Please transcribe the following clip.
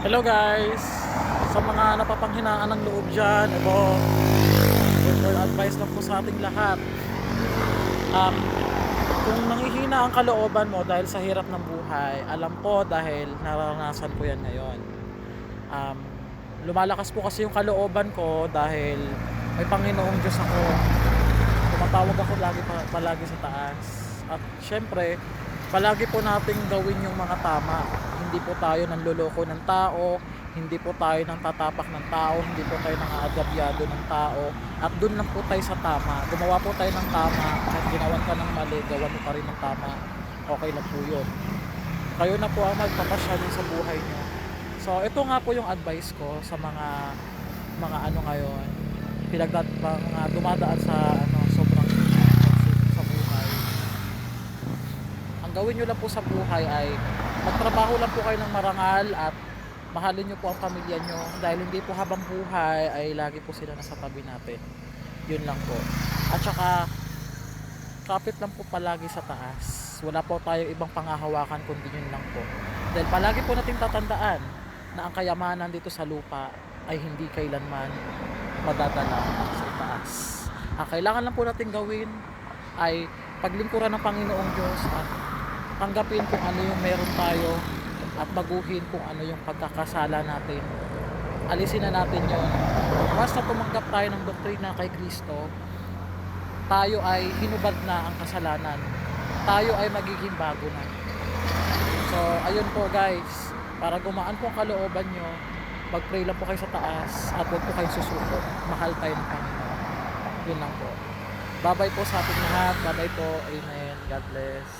Hello guys! Sa mga napapanghinaan ng loob dyan, ito, for advice lang po sa ating lahat. Um, kung nanghihina ang kalooban mo dahil sa hirap ng buhay, alam ko dahil naranasan ko yan ngayon. Um, Lumalakas po kasi yung kalooban ko dahil may Panginoong Diyos ako. Tumatawag ako palagi sa taas. At syempre, palagi po nating gawin yung mga tama. Hindi po tayo nanloloko ng tao, hindi po tayo nang tatapak ng tao, hindi po tayo nang aagabyado ng tao. At dun lang po tayo sa tama. Gumawa po tayo ng tama. Kahit ginawan ka ng mali, gawan mo pa rin ng tama. Okay lang po yun. Kayo na po ang magpapasya sa buhay nyo. So ito nga po yung advice ko sa mga ano ngayon, mga dumadaan sa sobrang sa buhay. Ang gawin nyo lang po sa buhay ay magtrabaho lang po kayo ng marangal at mahalin nyo po ang pamilya nyo, dahil hindi po habang buhay ay lagi po sila nasa tabi natin. Yun lang po. At saka kapit lang po palagi sa taas. Wala po tayong ibang pangahawakan kundi yun lang po. Dahil palagi po natin tatandaan na ang kayamanan dito sa lupa ay hindi kailanman madadala sa itaas. Ang kailangan lang po natin gawin ay paglingkuran ng Panginoong Diyos at tanggapin kung ano yung meron tayo at baguhin kung ano yung pagkakasala natin. Alisin na natin yon. Once na tumanggap tayo ng doktrina kay Kristo, tayo ay hinubad na ang kasalanan. Tayo ay magiging bago na. So, ayun po guys, para gumaan po ang kalooban nyo, mag-pray lang po kayo sa taas at huwag po kayo susuko. Mahal tayo ng Panginoon. Yun lang po. Bye-bye po sa ating lahat. Bye-bye po. Amen. God bless.